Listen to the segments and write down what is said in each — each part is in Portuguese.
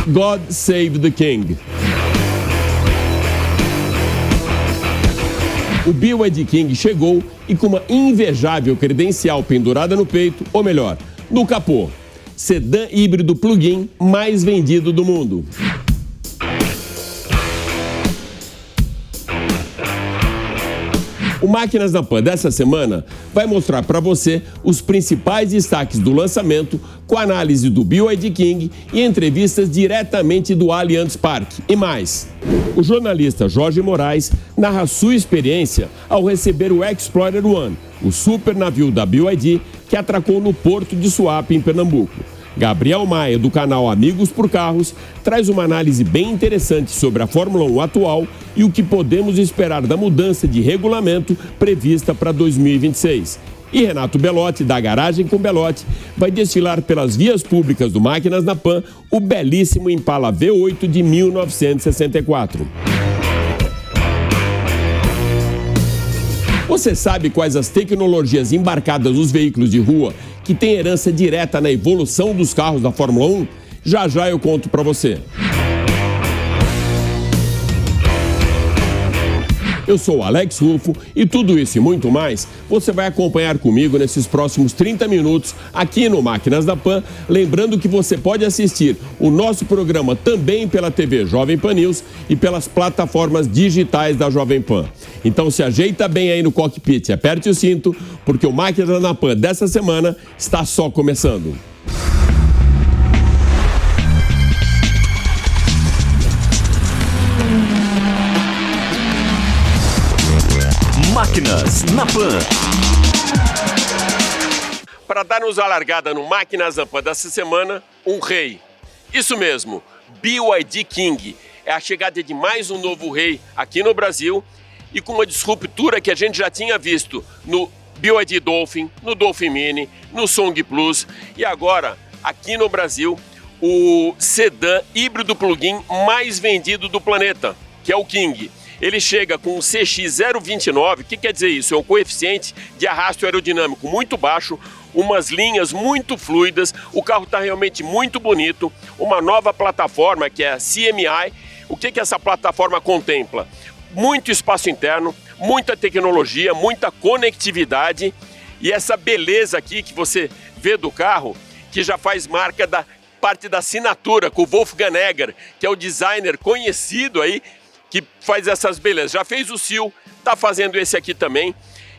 God Save the King. O BYD King chegou e com uma invejável credencial pendurada no peito, ou melhor, no capô. Sedã híbrido plug-in mais vendido do mundo. O Máquinas na Pan dessa semana vai mostrar para você os principais destaques do lançamento, com análise do BYD King e entrevistas diretamente do Allianz Parque e mais. O jornalista Jorge Moraes narra sua experiência ao receber o Explorer One, o super navio da BYD que atracou no porto de Suape, em Pernambuco. Gabriel Maia, do canal Amigos por Carros, traz uma análise bem interessante sobre a Fórmula 1 atual e o que podemos esperar da mudança de regulamento prevista para 2026. E Renato Belotti, da Garagem com Belotti, vai desfilar pelas vias públicas do Máquinas na Pan o belíssimo Impala V8 de 1964. Você sabe quais as tecnologias embarcadas nos veículos de rua que têm herança direta na evolução dos carros da Fórmula 1? Já já eu conto para você. Eu sou o Alex Rufo e tudo isso e muito mais você vai acompanhar comigo nesses próximos 30 minutos aqui no Máquinas da Pan. Lembrando que você pode assistir o nosso programa também pela TV Jovem Pan News e pelas plataformas digitais da Jovem Pan. Então se ajeita bem aí no cockpit, aperte o cinto, porque o Máquinas na Pan dessa semana está só começando. Máquinas na Pan. Para dar-nos a largada no Máquinas na Pan dessa semana, um rei. Isso mesmo, BYD King. É a chegada de mais um novo rei aqui no Brasil e com uma disruptura que a gente já tinha visto no BYD Dolphin, no Dolphin Mini, no Song Plus e agora, aqui no Brasil, o sedã híbrido plug-in mais vendido do planeta, que é o King. Ele chega com um CX029, o que quer dizer isso? É um coeficiente de arrasto aerodinâmico muito baixo, umas linhas muito fluidas, o carro está realmente muito bonito, uma nova plataforma que é a CMI. O que essa plataforma contempla? Muito espaço interno, muita tecnologia, muita conectividade e essa beleza aqui que você vê do carro, que já faz marca da parte da assinatura com o Wolfgang Egger, que é o designer conhecido aí, que faz essas belezas. Já fez o Seal, está fazendo esse aqui também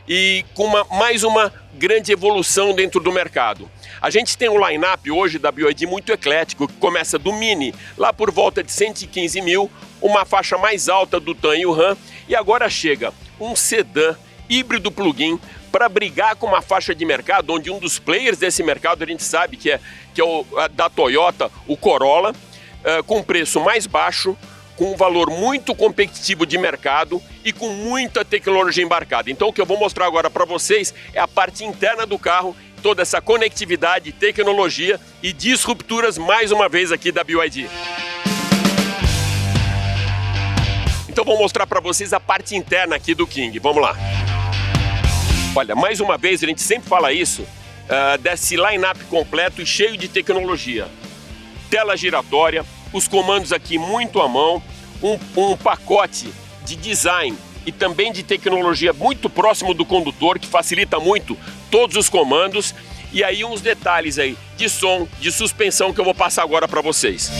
e com mais uma grande evolução dentro do mercado. A gente tem um line-up hoje da BYD muito eclético, que começa do Mini, lá por volta de 115 mil, uma faixa mais alta do Tan e o Ram, e agora chega um sedã híbrido plug-in para brigar com uma faixa de mercado, onde um dos players desse mercado a gente sabe que é da Toyota, o Corolla, com preço mais baixo, com um valor muito competitivo de mercado e com muita tecnologia embarcada. Então o que eu vou mostrar agora para vocês é a parte interna do carro, toda essa conectividade, tecnologia e disrupturas mais uma vez aqui da BYD. Então vou mostrar para vocês a parte interna aqui do King, vamos lá. Olha, mais uma vez, a gente sempre fala isso, desse line-up completo e cheio de tecnologia. Tela giratória, os comandos aqui muito à mão, um pacote de design e também de tecnologia muito próximo do condutor, que facilita muito todos os comandos. E aí uns detalhes aí de som, de suspensão que eu vou passar agora para vocês.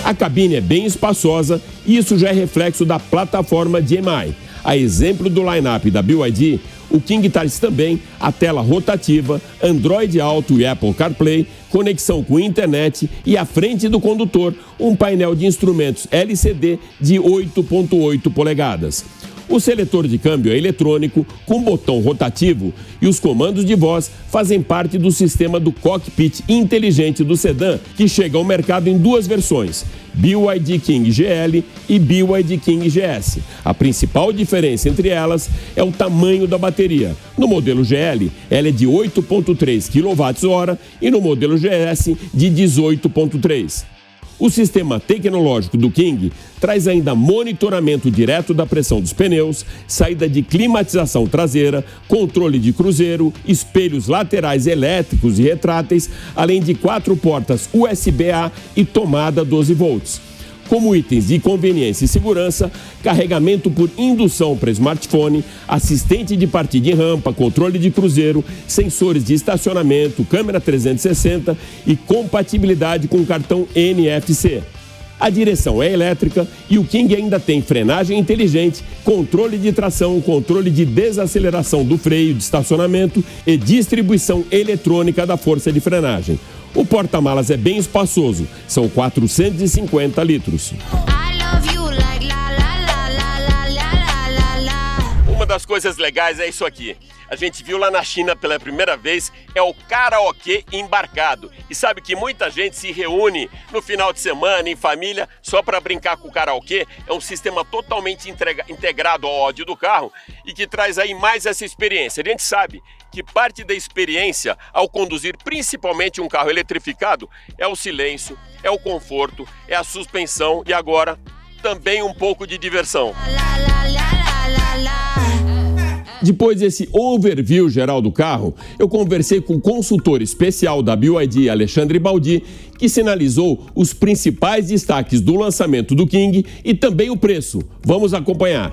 A cabine é bem espaçosa e isso já é reflexo da plataforma DMI. A exemplo do line-up da BYD, o King traz também a tela rotativa, Android Auto e Apple CarPlay, conexão com internet e à frente do condutor, um painel de instrumentos LCD de 8,8 polegadas. O seletor de câmbio é eletrônico, com botão rotativo, e os comandos de voz fazem parte do sistema do cockpit inteligente do sedã, que chega ao mercado em duas versões, BYD King GL e BYD King GS. A principal diferença entre elas é o tamanho da bateria. No modelo GL, ela é de 8,3 kWh e no modelo GS, de 18,3. O sistema tecnológico do King traz ainda monitoramento direto da pressão dos pneus, saída de climatização traseira, controle de cruzeiro, espelhos laterais elétricos e retráteis, além de 4 portas USB-A e tomada 12 volts. Como itens de conveniência e segurança, carregamento por indução para smartphone, assistente de partida em rampa, controle de cruzeiro, sensores de estacionamento, câmera 360 e compatibilidade com cartão NFC. A direção é elétrica e o King ainda tem frenagem inteligente, controle de tração, controle de desaceleração do freio de estacionamento e distribuição eletrônica da força de frenagem. O porta-malas é bem espaçoso, são 450 litros. Uma das coisas legais é isso aqui. A gente viu lá na China pela primeira vez, é o karaokê embarcado. E sabe que muita gente se reúne no final de semana, em família, só para brincar com o karaokê. É um sistema totalmente integrado ao áudio do carro e que traz aí mais essa experiência. A gente sabe que parte da experiência ao conduzir principalmente um carro eletrificado é o silêncio, é o conforto, é a suspensão e agora também um pouco de diversão. Depois desse overview geral do carro, eu conversei com o consultor especial da BYD, Alexandre Baldi, que sinalizou os principais destaques do lançamento do King e também o preço. Vamos acompanhar.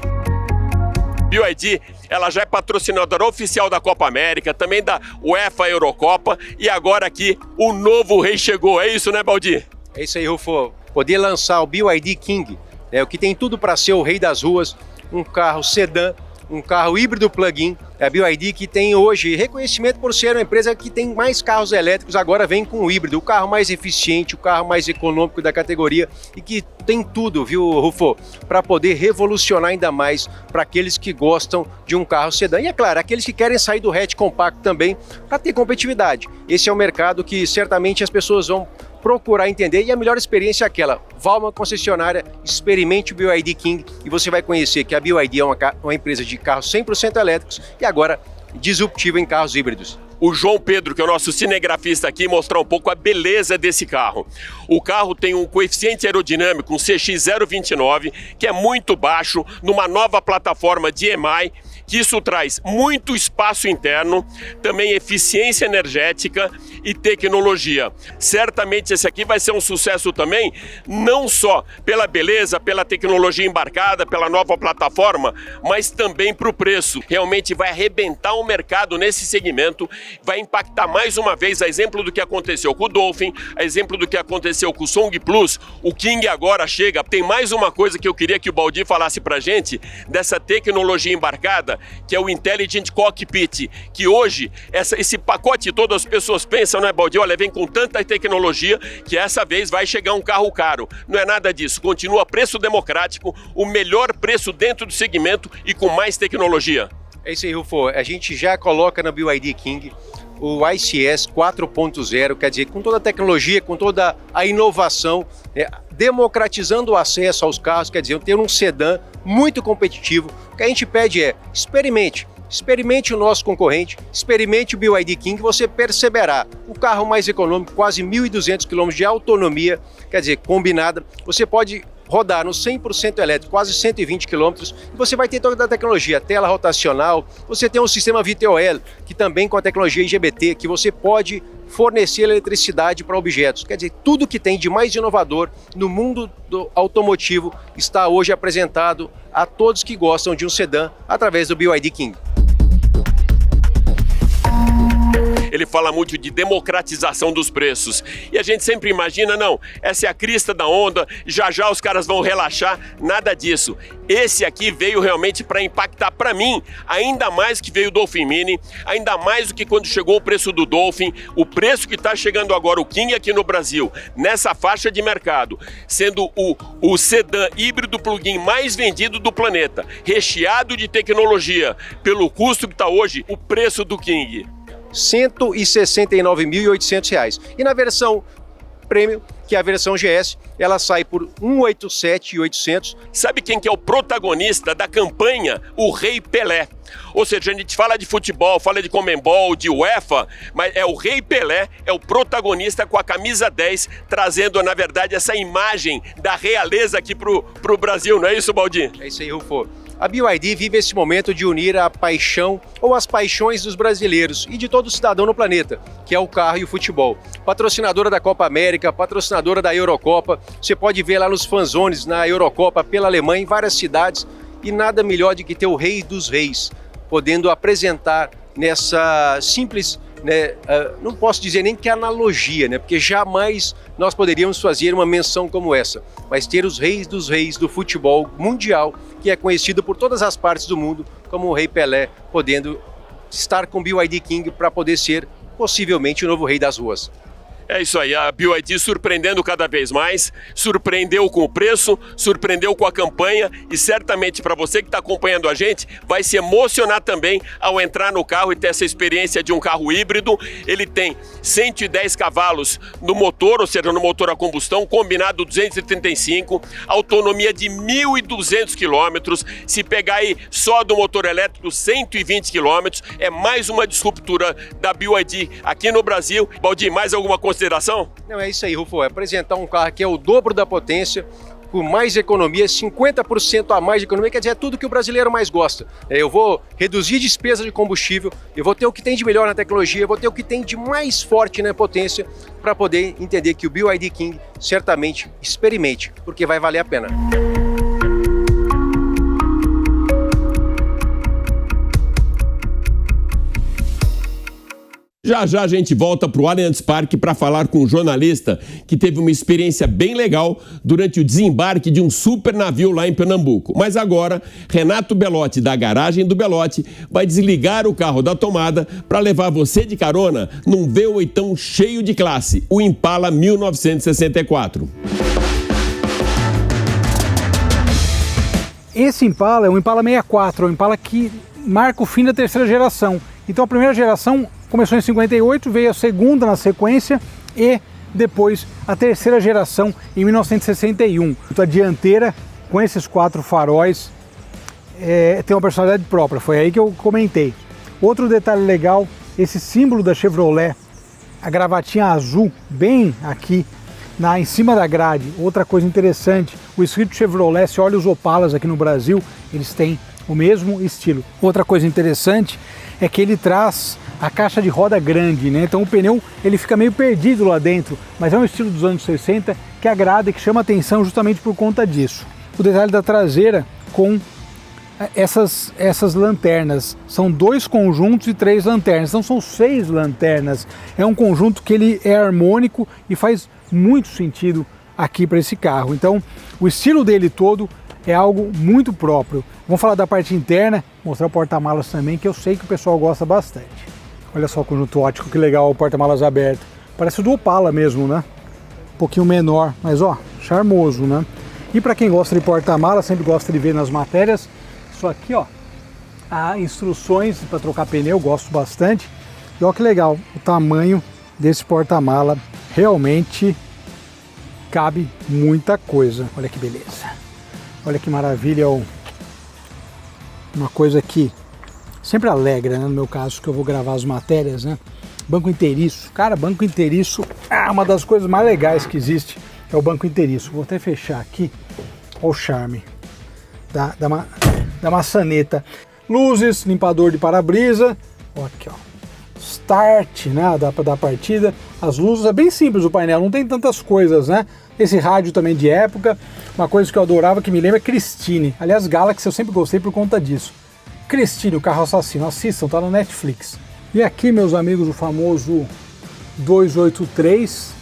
BYD, ela já é patrocinadora oficial da Copa América, também da UEFA Eurocopa e agora aqui o novo rei chegou. É isso, né, Baldi? É isso aí, Rufo. Poder lançar o BYD King, o que tem tudo para ser o rei das ruas, um carro sedã, um carro híbrido plug-in, a BYD que tem hoje reconhecimento por ser uma empresa que tem mais carros elétricos, agora vem com o híbrido, o carro mais eficiente, o carro mais econômico da categoria e que tem tudo, viu, Rufo, para poder revolucionar ainda mais para aqueles que gostam de um carro sedã. E é claro, aqueles que querem sair do hatch compacto também para ter competitividade. Esse é um mercado que certamente as pessoas vão procurar entender e a melhor experiência é aquela. Vá a uma concessionária, experimente o BYD King e você vai conhecer que a BYD é uma empresa de carros 100% elétricos e agora disruptiva em carros híbridos. O João Pedro, que é o nosso cinegrafista aqui, mostrar um pouco a beleza desse carro. O carro tem um coeficiente aerodinâmico, um CX029, que é muito baixo, numa nova plataforma de EMI, que isso traz muito espaço interno, também eficiência energética e tecnologia. Certamente esse aqui vai ser um sucesso também, não só pela beleza, pela tecnologia embarcada, pela nova plataforma, mas também para o preço. Realmente vai arrebentar o mercado nesse segmento, vai impactar mais uma vez, a exemplo do que aconteceu com o Dolphin, a exemplo do que aconteceu com o Song Plus, o King agora chega. Tem mais uma coisa que eu queria que o Baldi falasse pra gente, dessa tecnologia embarcada, que é o Intelligent Cockpit, que hoje, esse pacote todo as pessoas pensam, né, Baldi? Olha, vem com tanta tecnologia que essa vez vai chegar um carro caro. Não é nada disso, continua preço democrático, o melhor preço dentro do segmento e com mais tecnologia. É isso aí, Rufo. A gente já coloca na BYD King o ICS 4.0, quer dizer, com toda a tecnologia, com toda a inovação, democratizando o acesso aos carros, quer dizer, ter um sedã muito competitivo. O que a gente pede é, experimente o nosso concorrente, experimente o BYD King, você perceberá o carro mais econômico, quase 1.200 km de autonomia, quer dizer, combinada, você pode rodar no 100% elétrico, quase 120 km, e você vai ter toda a tecnologia, tela rotacional, você tem um sistema VTOL, que também com a tecnologia IGBT, que você pode fornecer eletricidade para objetos. Quer dizer, tudo que tem de mais inovador no mundo do automotivo está hoje apresentado a todos que gostam de um sedã através do BYD King. Ele fala muito de democratização dos preços. E a gente sempre imagina, não, essa é a crista da onda, já já os caras vão relaxar, nada disso. Esse aqui veio realmente para impactar para mim, ainda mais que veio o Dolphin Mini, ainda mais do que quando chegou o preço do Dolphin, o preço que está chegando agora o King aqui no Brasil, nessa faixa de mercado, sendo o sedã híbrido plug-in mais vendido do planeta, recheado de tecnologia, pelo custo que está hoje, o preço do King. R$ 169.800. E na versão Premium, que é a versão GS, ela sai por R$ 187.800. Sabe quem que é o protagonista da campanha? O Rei Pelé. Ou seja, a gente fala de futebol, fala de Conmebol, de UEFA, mas é o Rei Pelé, é o protagonista com a camisa 10, trazendo, na verdade, essa imagem da realeza aqui pro Brasil, não é isso, Baldi? É isso aí, Rufo. A BYD vive esse momento de unir a paixão ou as paixões dos brasileiros e de todo cidadão no planeta, que é o carro e o futebol. Patrocinadora da Copa América, patrocinadora da Eurocopa, você pode ver lá nos fanzones na Eurocopa pela Alemanha, em várias cidades, e nada melhor do que ter o Rei dos Reis, podendo apresentar nessa simples, não posso dizer nem que analogia, porque jamais nós poderíamos fazer uma menção como essa, mas ter os reis dos reis do futebol mundial, que é conhecido por todas as partes do mundo como o Rei Pelé, podendo estar com o BYD King para poder ser possivelmente o novo rei das ruas. É isso aí, a BYD surpreendendo cada vez mais, surpreendeu com o preço, surpreendeu com a campanha e certamente para você que está acompanhando a gente, vai se emocionar também ao entrar no carro e ter essa experiência de um carro híbrido. Ele tem 110 cavalos no motor, ou seja, no motor a combustão, combinado 235, autonomia de 1.200 quilômetros. Se pegar aí só do motor elétrico, 120 quilômetros, é mais uma disruptura da BYD aqui no Brasil. Baldi, mais alguma consideração? Não, é isso aí, Rufo, é apresentar um carro que é o dobro da potência, com mais economia, 50% a mais de economia, quer dizer, é tudo que o brasileiro mais gosta. Eu vou reduzir despesa de combustível, eu vou ter o que tem de melhor na tecnologia, eu vou ter o que tem de mais forte na potência, para poder entender que o BYD King certamente experimente, porque vai valer a pena. Já já a gente volta para o Allianz Parque para falar com um jornalista que teve uma experiência bem legal durante o desembarque de um super navio lá em Pernambuco. Mas agora, Renato Belotti, da garagem do Belotti, vai desligar o carro da tomada para levar você de carona num V8 cheio de classe, o Impala 1964. Esse Impala é um Impala 64, é um Impala que marca o fim da terceira geração. Então a primeira geração começou em 58, veio a segunda na sequência e depois a terceira geração em 1961. A dianteira com esses 4 faróis tem uma personalidade própria, foi aí que eu comentei. Outro detalhe legal, esse símbolo da Chevrolet, a gravatinha azul bem aqui em cima da grade. Outra coisa interessante, o escrito Chevrolet, se olha os Opalas aqui no Brasil, eles têm o mesmo estilo. Outra coisa interessante é que ele traz a caixa de roda grande, né? Então o pneu ele fica meio perdido lá dentro, mas é um estilo dos anos 60 que agrada e que chama atenção justamente por conta disso. O detalhe da traseira com essas lanternas, são 2 conjuntos e 3 lanternas, então são 6 lanternas. É um conjunto que ele é harmônico e faz muito sentido aqui para esse carro. Então o estilo dele todo é algo muito próprio. Vamos falar da parte interna, mostrar o porta-malas também, que eu sei que o pessoal gosta bastante. Olha só o conjunto ótico, que legal o porta-malas aberto. Parece o do Opala mesmo, né? Um pouquinho menor, mas ó, charmoso, né? E para quem gosta de porta-malas, sempre gosta de ver nas matérias, isso aqui, ó, há instruções para trocar pneu, gosto bastante. E ó que legal, o tamanho desse porta-mala realmente cabe muita coisa. Olha que beleza. Olha que maravilha, ó. Uma coisa que sempre alegra, né, no meu caso, que eu vou gravar as matérias, né? Banco inteiriço. Cara, banco inteiriço é uma das coisas mais legais que existe, é o banco inteiriço. Vou até fechar aqui. Olha o charme da maçaneta. Luzes, limpador de para-brisa. Aqui, ó. Start, né, da partida. As luzes, é bem simples o painel, não tem tantas coisas, né? Esse rádio também de época. Uma coisa que eu adorava, que me lembra, é Christine. Aliás, Galaxy eu sempre gostei por conta disso. Christine, o carro assassino, assistam, tá no Netflix. E aqui, meus amigos, o famoso 283.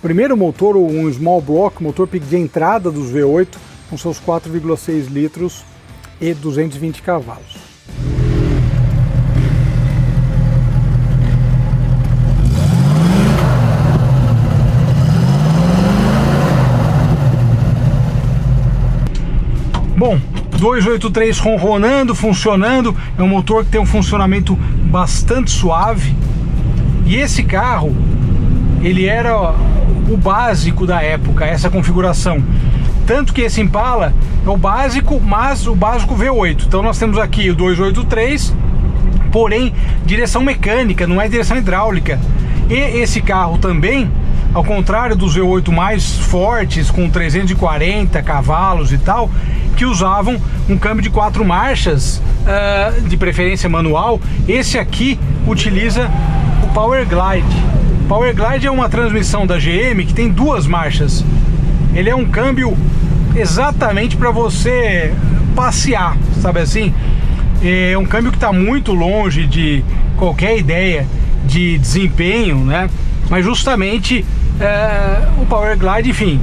Primeiro motor, um small block, motor de entrada dos V8, com seus 4,6 litros e 220 cavalos. Bom, 283 ronronando, funcionando, é um motor que tem um funcionamento bastante suave. E esse carro, ele era o básico da época, essa configuração. Tanto que esse Impala é o básico, mas o básico V8. Então nós temos aqui o 283, porém direção mecânica, não é direção hidráulica. E esse carro também, ao contrário dos V8 mais fortes, com 340 cavalos e tal, que usavam um câmbio de 4 marchas, de preferência manual, esse aqui utiliza o Power Glide. Power Glide é uma transmissão da GM que tem 2 marchas. Ele é um câmbio exatamente para você passear, sabe assim? É um câmbio que está muito longe de qualquer ideia de desempenho, né? Mas justamente o Power Glide, enfim,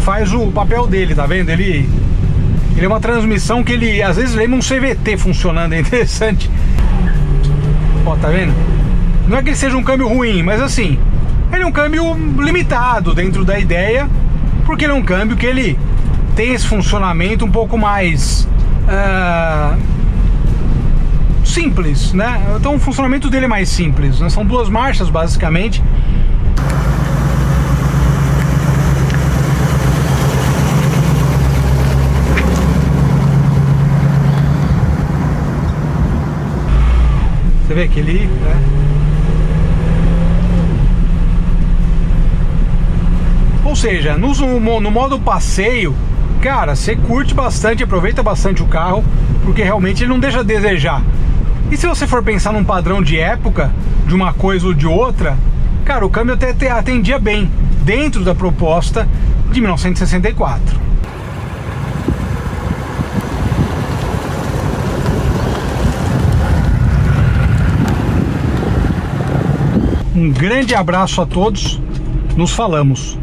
faz o papel dele, tá vendo? Ele é uma transmissão que ele às vezes lembra um CVT funcionando, é interessante. Ó, tá vendo? Não é que ele seja um câmbio ruim, mas assim, ele é um câmbio limitado dentro da ideia, porque ele é um câmbio que ele tem esse funcionamento um pouco mais simples, né? Então o funcionamento dele é mais simples, né? São 2 marchas basicamente. Você vê que ele, né? Ou seja, no modo passeio, cara, você curte bastante, aproveita bastante o carro, porque realmente ele não deixa a desejar. E se você for pensar num padrão de época, de uma coisa ou de outra, cara, o câmbio até atendia bem, dentro da proposta de 1964. Um grande abraço a todos, nos falamos.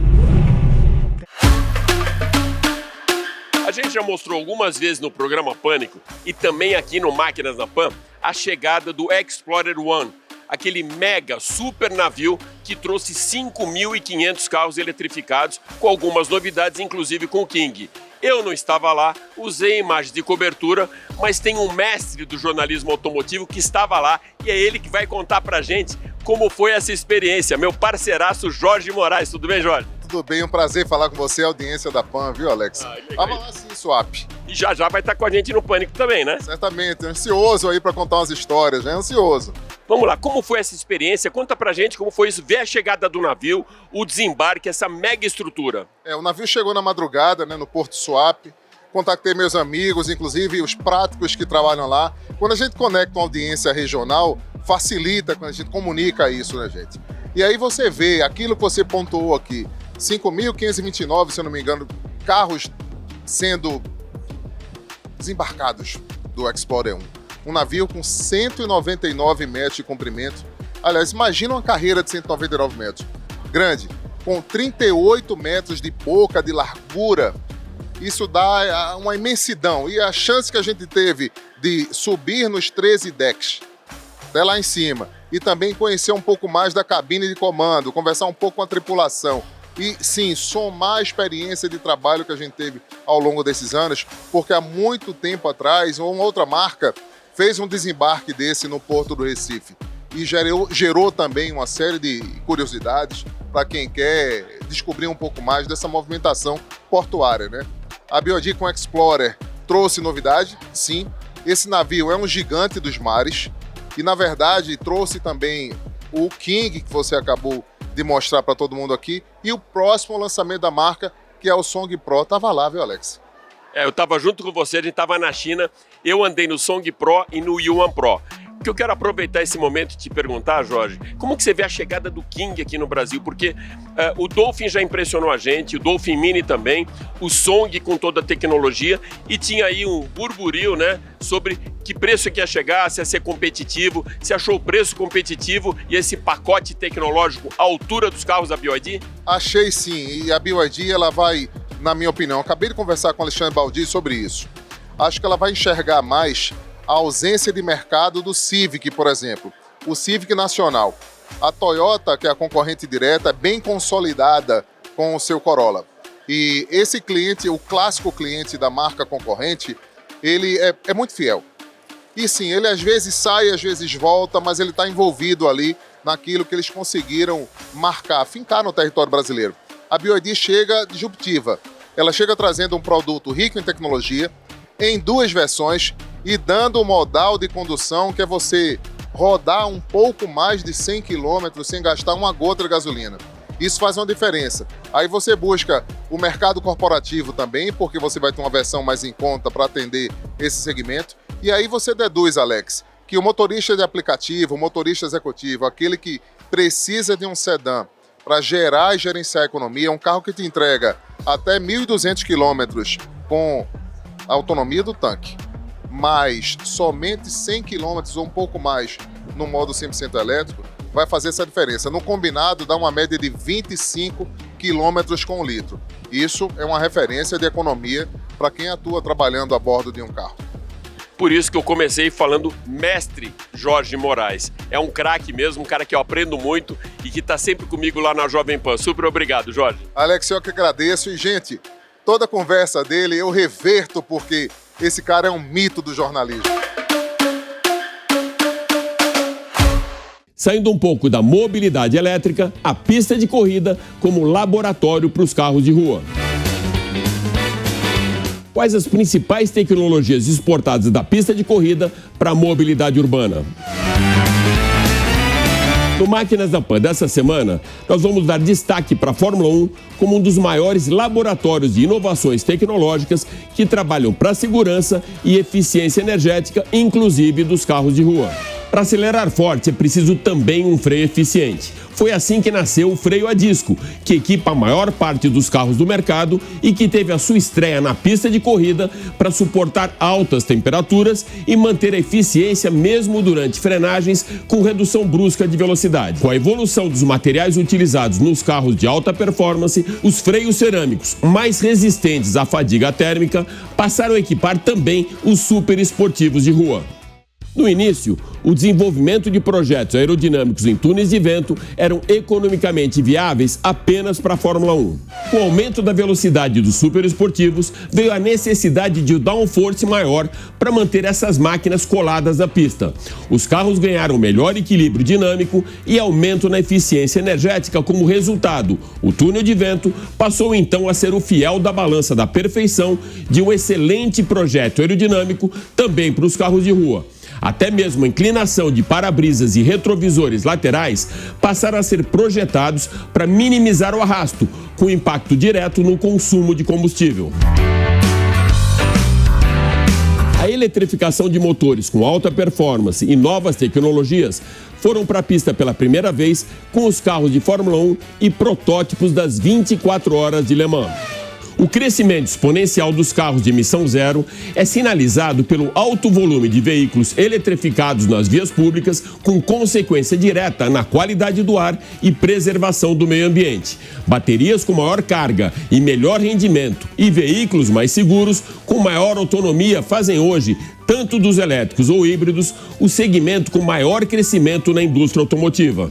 A gente já mostrou algumas vezes no programa Pânico e também aqui no Máquinas na Pan a chegada do Explorer One, aquele mega super navio que trouxe 5.500 carros eletrificados, com algumas novidades, inclusive com o King. Eu não estava lá, usei imagens de cobertura, mas tem um mestre do jornalismo automotivo que estava lá e é ele que vai contar pra gente como foi essa experiência. Meu parceiraço Jorge Moraes. Tudo bem, Jorge? Tudo bem, um prazer falar com você, audiência da PAN, viu, Alex? Vamos lá sim, Swap. E já vai estar com a gente no Pânico também, né? Certamente, ansioso aí para contar umas histórias, né? Ansioso. Vamos lá, como foi essa experiência? Conta pra gente como foi isso, ver a chegada do navio, o desembarque, essa mega estrutura. O navio chegou na madrugada, né, no Porto Swap. Contactei meus amigos, inclusive os práticos que trabalham lá. Quando a gente conecta uma audiência regional, facilita quando a gente comunica isso, né, gente? E aí você vê aquilo que você pontuou aqui, 5.529, se eu não me engano, carros sendo desembarcados do Explorer 1. Um navio com 199 metros de comprimento. Aliás, imagina uma carreira de 199 metros. Grande, com 38 metros de boca de largura. Isso dá uma imensidão. E a chance que a gente teve de subir nos 13 decks, até lá em cima, e também conhecer um pouco mais da cabine de comando, conversar um pouco com a tripulação. E sim, somar a experiência de trabalho que a gente teve ao longo desses anos, porque há muito tempo atrás, uma outra marca fez um desembarque desse no Porto do Recife e gerou também uma série de curiosidades para quem quer descobrir um pouco mais dessa movimentação portuária, né? A BYD com Explorer trouxe novidade, sim. Esse navio é um gigante dos mares e, na verdade, trouxe também o King, que você acabou de mostrar para todo mundo aqui, e o próximo lançamento da marca, que é o Song Pro. Tava lá, viu, Alex? Eu tava junto com você, a gente tava na China, eu andei no Song Pro e no Yuan Pro. O que eu quero aproveitar esse momento e te perguntar, Jorge, como que você vê a chegada do King aqui no Brasil? Porque o Dolphin já impressionou a gente, o Dolphin Mini também, o Song com toda a tecnologia, e tinha aí um burburinho, né, sobre que preço que ia chegar, se ia ser competitivo, se achou o preço competitivo e esse pacote tecnológico à altura dos carros da BYD? Achei sim, e a BYD ela vai, na minha opinião, acabei de conversar com o Alexandre Baldi sobre isso, acho que ela vai enxergar mais a ausência de mercado do Civic, por exemplo, o Civic nacional. A Toyota, que é a concorrente direta, é bem consolidada com o seu Corolla. E esse cliente, o clássico cliente da marca concorrente, ele é muito fiel. E sim, ele às vezes sai, às vezes volta, mas ele está envolvido ali naquilo que eles conseguiram marcar, fincar no território brasileiro. a BYD chega disruptiva. Ela chega trazendo um produto rico em tecnologia, em 2 versões e dando um modal de condução que é você rodar um pouco mais de 100 km sem gastar uma gota de gasolina. Isso faz uma diferença. Aí você busca o mercado corporativo também, porque você vai ter uma versão mais em conta para atender esse segmento. E aí você deduz, Alex, que o motorista de aplicativo, o motorista executivo, aquele que precisa de um sedã para gerar e gerenciar a economia, é um carro que te entrega até 1.200 km com a autonomia do tanque, mas somente 100 km ou um pouco mais no modo 100% elétrico, vai fazer essa diferença. No combinado, dá uma média de 25 km com um litro. Isso é uma referência de economia para quem atua trabalhando a bordo de um carro. Por isso que eu comecei falando mestre Jorge Moraes. É um craque mesmo, um cara que eu aprendo muito e que está sempre comigo lá na Jovem Pan. Super obrigado, Jorge. Alex, eu que agradeço. E, gente, toda a conversa dele eu reverto porque esse cara é um mito do jornalismo. Saindo um pouco da mobilidade elétrica, a pista de corrida como laboratório para os carros de rua. Quais as principais tecnologias exportadas da pista de corrida para a mobilidade urbana? No Máquinas da Pan dessa semana, nós vamos dar destaque para a Fórmula 1 como um dos maiores laboratórios de inovações tecnológicas que trabalham para a segurança e eficiência energética, inclusive dos carros de rua. Para acelerar forte é preciso também um freio eficiente. Foi assim que nasceu o freio a disco, que equipa a maior parte dos carros do mercado e que teve a sua estreia na pista de corrida para suportar altas temperaturas e manter a eficiência mesmo durante frenagens com redução brusca de velocidade. Com a evolução dos materiais utilizados nos carros de alta performance, os freios cerâmicos mais resistentes à fadiga térmica passaram a equipar também os super esportivos de rua. No início, o desenvolvimento de projetos aerodinâmicos em túneis de vento eram economicamente viáveis apenas para a Fórmula 1. Com o aumento da velocidade dos superesportivos, veio a necessidade de downforce maior para manter essas máquinas coladas na pista. Os carros ganharam melhor equilíbrio dinâmico e aumento na eficiência energética como resultado. O túnel de vento passou então a ser o fiel da balança da perfeição de um excelente projeto aerodinâmico também para os carros de rua. Até mesmo a inclinação de para-brisas e retrovisores laterais passaram a ser projetados para minimizar o arrasto, com impacto direto no consumo de combustível. A eletrificação de motores com alta performance e novas tecnologias foram para a pista pela primeira vez com os carros de Fórmula 1 e protótipos das 24 horas de Le Mans. O crescimento exponencial dos carros de emissão zero é sinalizado pelo alto volume de veículos eletrificados nas vias públicas, com consequência direta na qualidade do ar e preservação do meio ambiente. Baterias com maior carga e melhor rendimento e veículos mais seguros com maior autonomia fazem hoje, tanto dos elétricos ou híbridos, o segmento com maior crescimento na indústria automotiva.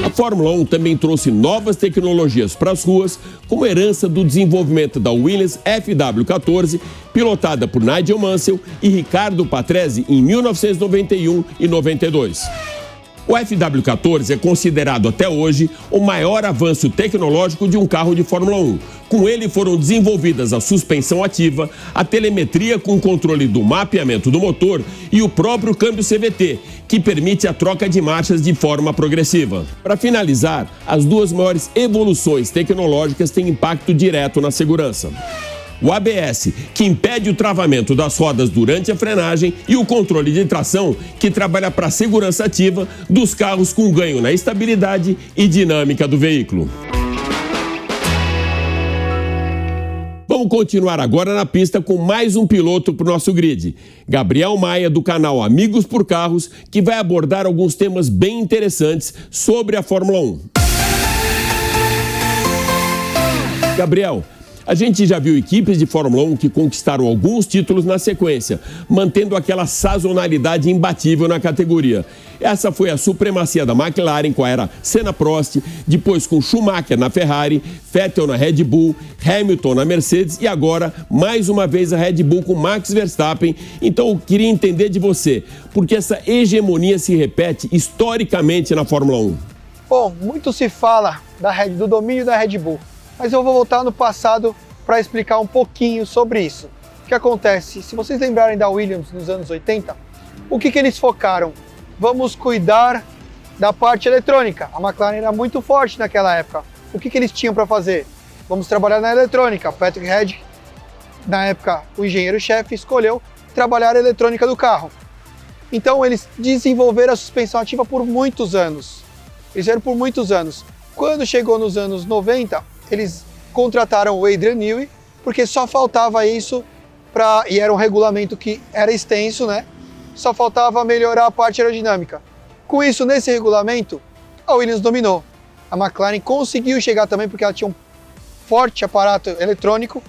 A Fórmula 1 também trouxe novas tecnologias para as ruas, como herança do desenvolvimento da Williams FW14, pilotada por Nigel Mansell e Riccardo Patrese em 1991 e 92. O FW14 é considerado até hoje o maior avanço tecnológico de um carro de Fórmula 1. Com ele foram desenvolvidas a suspensão ativa, a telemetria com controle do mapeamento do motor e o próprio câmbio CVT, que permite a troca de marchas de forma progressiva. Para finalizar, as duas maiores evoluções tecnológicas têm impacto direto na segurança. O ABS, que impede o travamento das rodas durante a frenagem, e o controle de tração, que trabalha para a segurança ativa dos carros com ganho na estabilidade e dinâmica do veículo. Vamos continuar agora na pista com mais um piloto para o nosso grid. Gabriel Maia, do canal Amigos por Carros, que vai abordar alguns temas bem interessantes sobre a Fórmula 1. Gabriel, a gente já viu equipes de Fórmula 1 que conquistaram alguns títulos na sequência, mantendo aquela sazonalidade imbatível na categoria. Essa foi a supremacia da McLaren com a era Senna-Prost, depois com Schumacher na Ferrari, Vettel na Red Bull, Hamilton na Mercedes e agora, mais uma vez, a Red Bull com Max Verstappen. Então, eu queria entender de você, por que essa hegemonia se repete historicamente na Fórmula 1? Bom, muito se fala do domínio da Red Bull, mas eu vou voltar no passado para explicar um pouquinho sobre isso. O que acontece? Se vocês lembrarem da Williams nos anos 80, o que eles focaram? Vamos cuidar da parte eletrônica. A McLaren era muito forte naquela época. O que eles tinham para fazer? Vamos trabalhar na eletrônica. Patrick Head, na época o engenheiro-chefe, escolheu trabalhar a eletrônica do carro. Então eles desenvolveram a suspensão ativa por muitos anos. Eles fizeram por muitos anos. Quando chegou nos anos 90, eles contrataram o Adrian Newey, porque só faltava isso, e era um regulamento que era extenso, né? Só faltava melhorar a parte aerodinâmica. Com isso, nesse regulamento, a Williams dominou. A McLaren conseguiu chegar também, porque ela tinha um forte aparato eletrônico.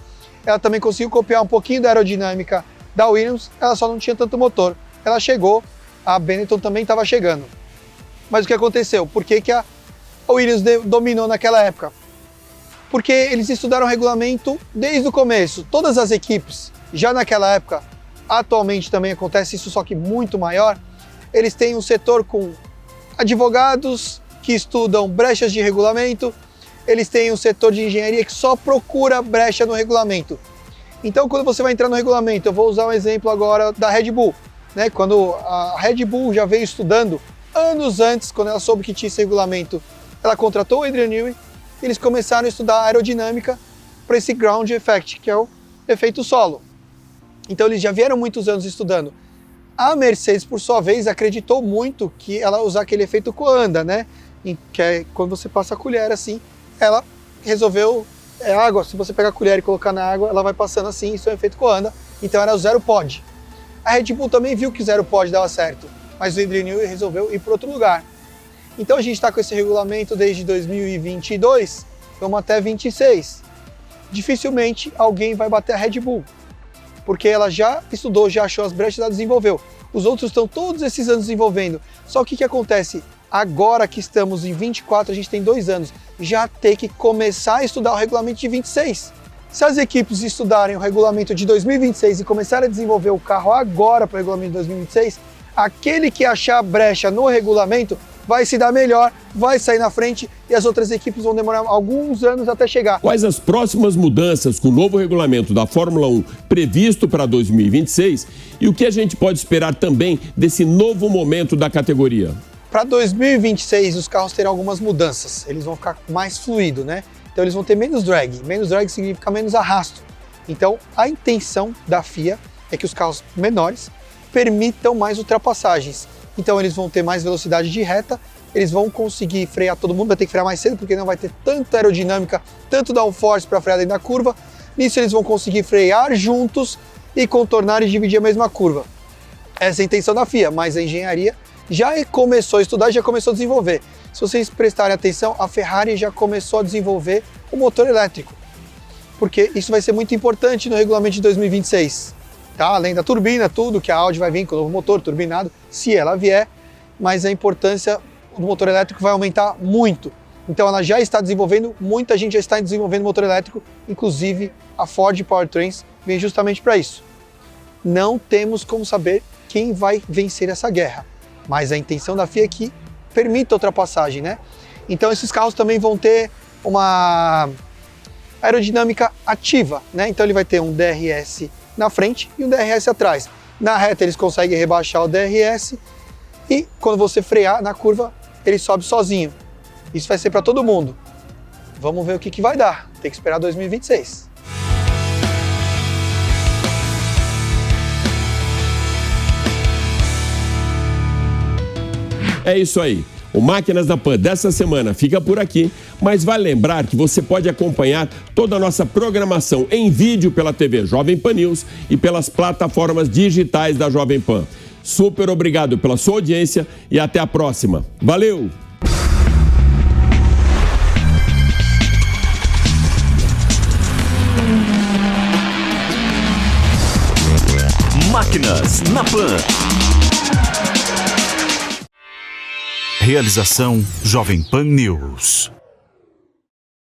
Ela também conseguiu copiar um pouquinho da aerodinâmica da Williams, ela só não tinha tanto motor. Ela chegou, a Benetton também estava chegando. Mas o que aconteceu? Por que a Williams dominou naquela época? Porque eles estudaram o regulamento desde o começo. Todas as equipes, já naquela época, atualmente também acontece isso, só que muito maior, eles têm um setor com advogados que estudam brechas de regulamento, eles têm um setor de engenharia que só procura brecha no regulamento. Então, quando você vai entrar no regulamento, eu vou usar um exemplo agora da Red Bull, né? Quando a Red Bull já veio estudando anos antes, quando ela soube que tinha esse regulamento, ela contratou o Adrian Newey, eles começaram a estudar a aerodinâmica para esse ground effect, que é o efeito solo. Então eles já vieram muitos anos estudando. A Mercedes, por sua vez, acreditou muito que ela usar aquele efeito Coanda, né? Que é quando você passa a colher assim, ela resolveu, água, se você pegar a colher e colocar na água, ela vai passando assim, isso é um efeito Coanda, então era o zero pod. A Red Bull também viu que o zero pod dava certo, mas o Adrian Newey resolveu ir para outro lugar. Então a gente está com esse regulamento desde 2022, vamos até 26. Dificilmente alguém vai bater a Red Bull, porque ela já estudou, já achou as brechas, ela desenvolveu. Os outros estão todos esses anos desenvolvendo. Só que o que acontece? Agora que estamos em 24, a gente tem 2 anos, já tem que começar a estudar o regulamento de 26. Se as equipes estudarem o regulamento de 2026 e começarem a desenvolver o carro agora para o regulamento de 2026, aquele que achar brecha no regulamento vai se dar melhor, vai sair na frente e as outras equipes vão demorar alguns anos até chegar. Quais as próximas mudanças com o novo regulamento da Fórmula 1 previsto para 2026 e o que a gente pode esperar também desse novo momento da categoria? Para 2026 os carros terão algumas mudanças, eles vão ficar mais fluidos, né? Então eles vão ter menos drag significa menos arrasto. Então a intenção da FIA é que os carros menores permitam mais ultrapassagens. Então eles vão ter mais velocidade de reta, eles vão conseguir frear, todo mundo vai ter que frear mais cedo porque não vai ter tanta aerodinâmica, tanto downforce para frear dentro da curva. Nisso eles vão conseguir frear juntos e contornar e dividir a mesma curva. Essa é a intenção da FIA, mas a engenharia já começou a estudar e já começou a desenvolver. Se vocês prestarem atenção, a Ferrari já começou a desenvolver o motor elétrico, porque isso vai ser muito importante no regulamento de 2026. Tá? Além da turbina, tudo que a Audi vai vir com o novo motor turbinado, se ela vier, mas a importância do motor elétrico vai aumentar muito. Então ela já está desenvolvendo, muita gente já está desenvolvendo motor elétrico, inclusive a Ford Powertrains vem justamente para isso. Não temos como saber quem vai vencer essa guerra, mas a intenção da FIA é que permita a ultrapassagem, né? Então esses carros também vão ter uma aerodinâmica ativa, né? Então ele vai ter um DRS na frente e um DRS atrás. Na reta eles conseguem rebaixar o DRS e quando você frear na curva, ele sobe sozinho. Isso vai ser para todo mundo. Vamos ver o que vai dar. Tem que esperar 2026. É isso aí. O Máquinas da Pan dessa semana fica por aqui, mas vale lembrar que você pode acompanhar toda a nossa programação em vídeo pela TV Jovem Pan News e pelas plataformas digitais da Jovem Pan. Super obrigado pela sua audiência e até a próxima. Valeu! Máquinas na Pan. Realização Jovem Pan News.